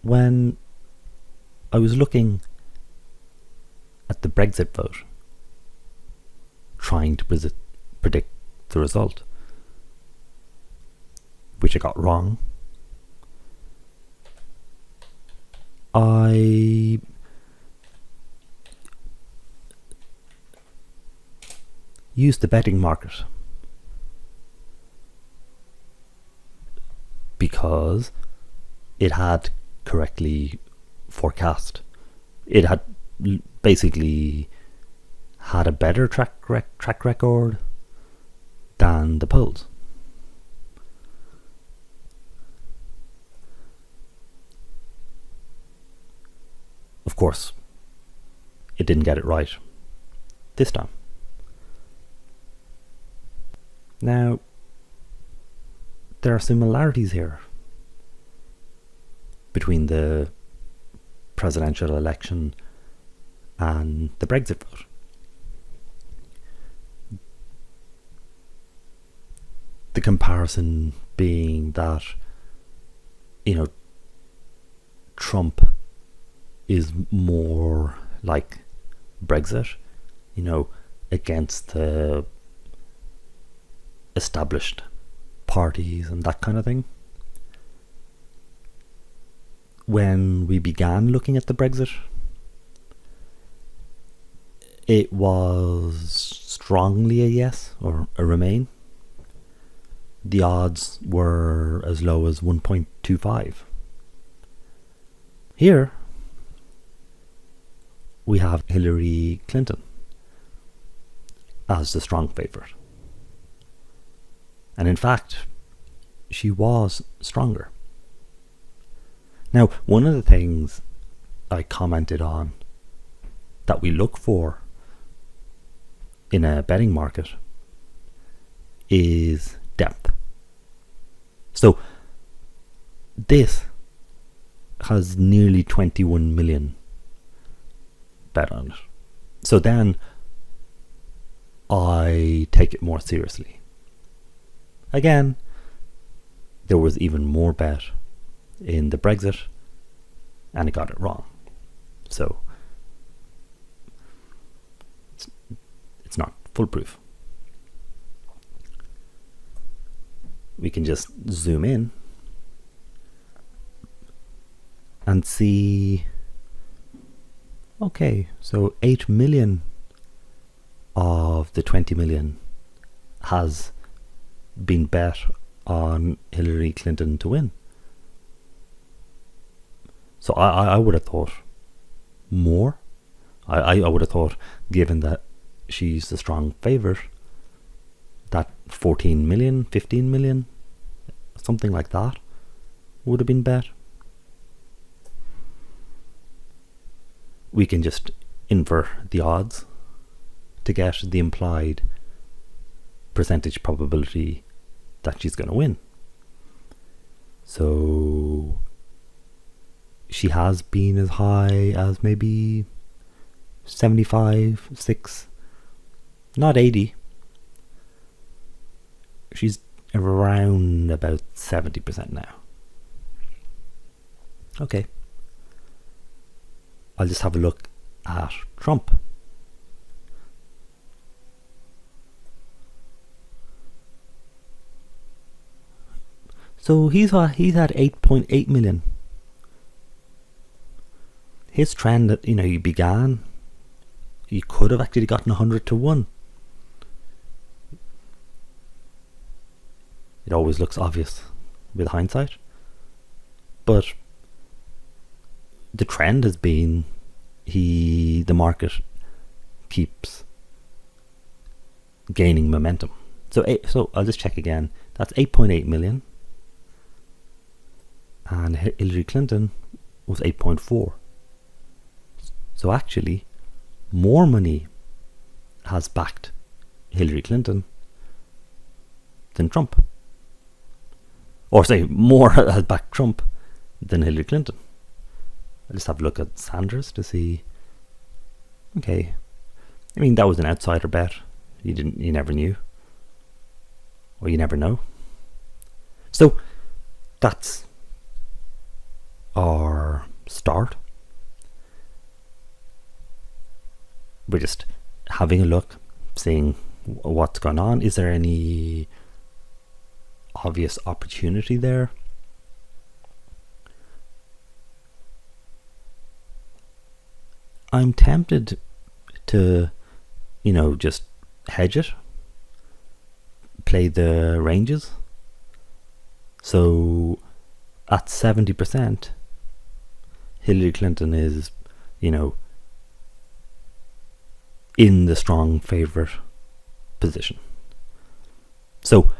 when I was looking at the Brexit vote, trying to predict the result, which I got wrong, I used the betting market because it had correctly forecast. It had basically had a better track record than the polls. Of course, it didn't get it right this time. Now, there are similarities here between the presidential election and the Brexit vote. The comparison being that, Trump is more like Brexit, against the established parties and that kind of thing. When we began looking at the Brexit, it was strongly a yes or a remain. The odds were as low as 1.25. Here, we have Hillary Clinton as the strong favourite. And in fact, she was stronger. Now, one of the things I commented on that we look for in a betting market is depth. So this has nearly 21 million bet on it. So then I take it more seriously. Again, there was even more bet in the Brexit and it got it wrong. So it's not foolproof. We can just zoom in and see, okay, so 8 million of the 20 million has been bet on Hillary Clinton to win. So I would have thought more. I would have thought, given that she's the strong favourite, that 14 million, 15 million, something like that would have been bet. We can just infer the odds to get the implied percentage probability that she's going to win. So she has been as high as maybe 75, 6, not 80. She's around about 70% now. Okay. I'll just have a look at Trump. So he's had 8.8 million. His trend that he began, he could have actually gotten 100 to 1. It always looks obvious with hindsight, but the trend has been the market keeps gaining momentum. So I'll just check again. That's 8.8 million, and Hillary Clinton was 8.4. So actually, more money has backed Hillary Clinton than Trump. Or say, more has backed Trump than Hillary Clinton. I'll just have a look at Sanders to see. Okay. I mean, that was an outsider bet. You never knew. Or you never know. So, that's our start. We're just having a look, seeing what's going on. Is there any obvious opportunity there? I'm tempted to, just hedge it, play the ranges. So at 70%, Hillary Clinton is, in the strong favourite position. So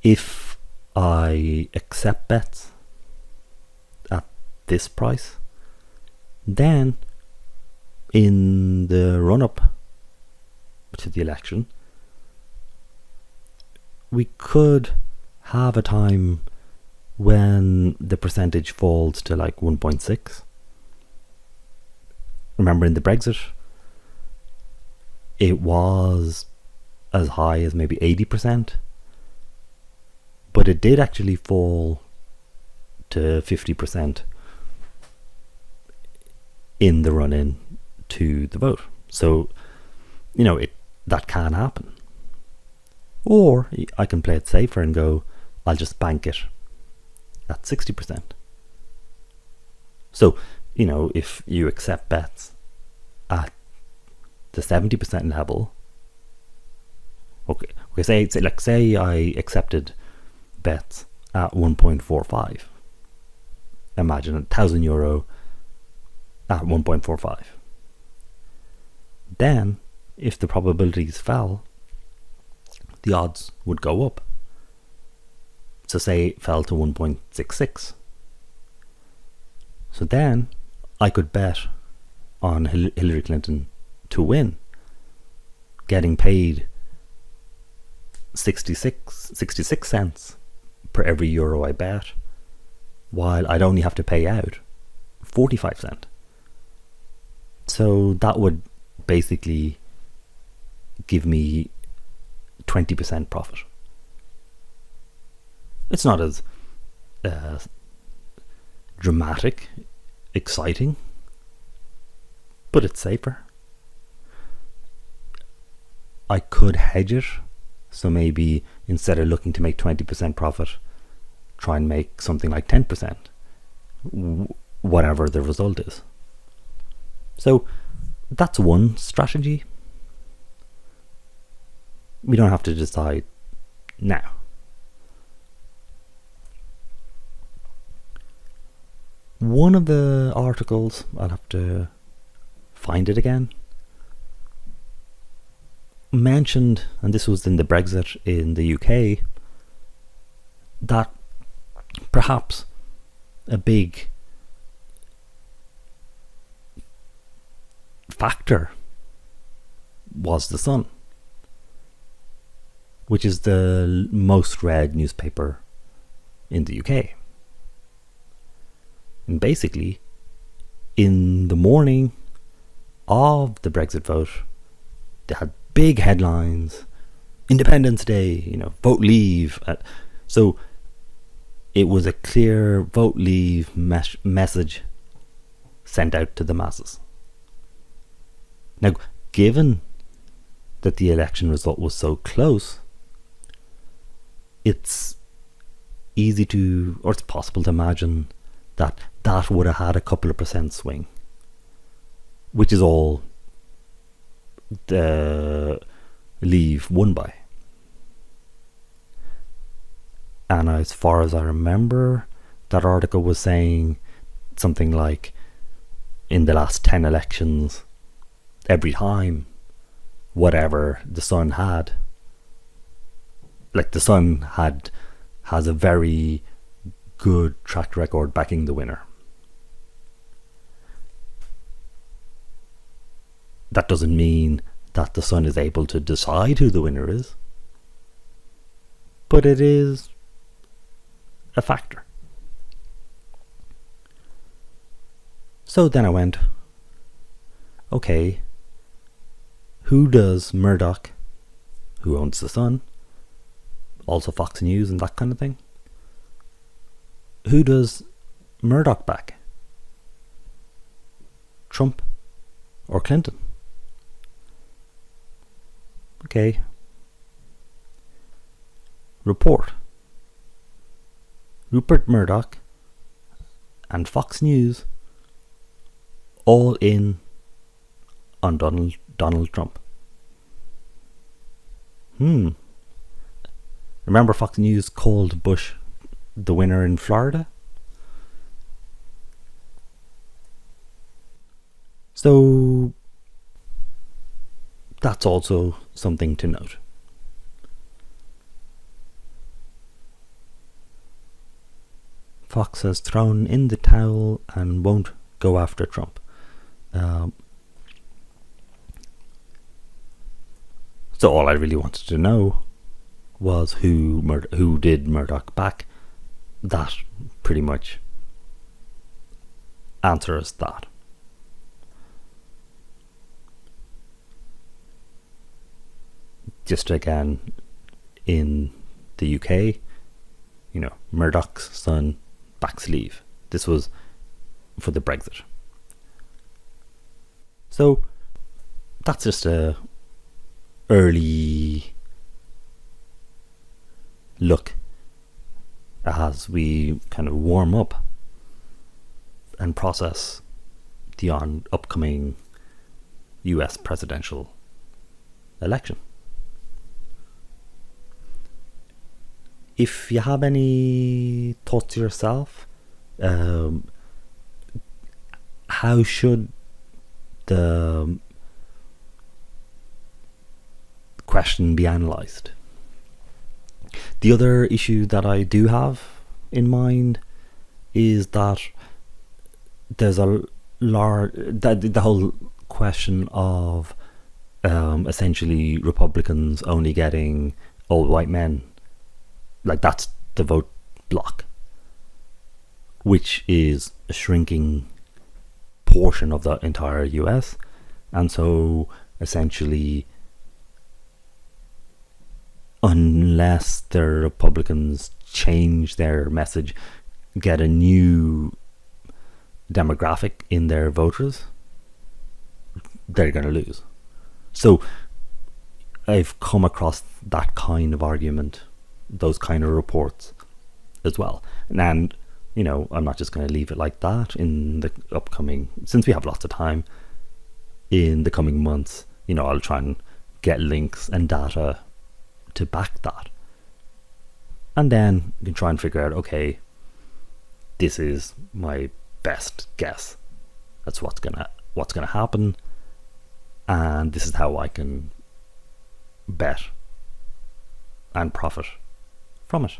if I accept bets at this price, then in the run-up to the election, we could have a time when the percentage falls to like 1.6. Remember in the Brexit, it was as high as maybe 80%, but it did actually fall to 50% in the run-in to the vote. So, that can happen. Or I can play it safer and go, I'll just bank it at 60%. So, if you accept bets at the 70% level, say I accepted bets at 1.45. Imagine €1,000 at 1.45. Then, if the probabilities fell, the odds would go up. So say it fell to 1.66. So then I could bet on Hillary Clinton to win, getting paid 66 cents per every euro I bet, while I'd only have to pay out 45 cents. So that would basically give me 20% profit. It's not as dramatic, exciting, but it's safer. I could hedge it, so maybe instead of looking to make 20% profit, try and make something like 10%, whatever the result is. So that's one strategy. We don't have to decide now. One of the articles, I'll have to find it again, mentioned, and this was in the Brexit in the UK, that perhaps a big factor was The Sun, which is the most read newspaper in the UK. And basically, in the morning of the Brexit vote, they had big headlines, Independence Day, vote leave. So it was a clear vote leave message sent out to the masses. Now, given that the election result was so close, it's easy to, or it's possible to imagine that would have had a couple of percent swing, which is all the Leave won by. And as far as I remember, that article was saying something like, in the last 10 elections, every time, whatever the Sun had, like the Sun has a very good track record backing the winner. That doesn't mean that the Sun is able to decide who the winner is, but it is a factor. So then I went, okay, who does Murdoch, who owns the Sun, also Fox News and that kind of thing, who does Murdoch back? Trump or Clinton? Okay. Report. Rupert Murdoch and Fox News all in on Donald Trump. Remember Fox News called Bush the winner in Florida? So that's also something to note. Fox has thrown in the towel and won't go after Trump. So all I really wanted to know was who did Murdoch back. That pretty much answers that. Just again, in the UK, Murdoch's son backs leave. This was for the Brexit. So that's just a early look as we kind of warm up and process the upcoming US presidential election. If you have any thoughts yourself, how should the question be analysed? The other issue that I do have in mind is that there's the whole question of essentially Republicans only getting old white men. Like, that's the vote block, which is a shrinking portion of the entire US. And so essentially, unless the Republicans change their message, get a new demographic in their voters, they're going to lose. So I've come across that kind of argument, those kind of reports as well. And, I'm not just going to leave it like that in the upcoming, since we have lots of time, in the coming months, I'll try and get links and data to back that. And then you can try and figure out, okay, this is my best guess. That's what's gonna happen, and this is how I can bet and profit from it.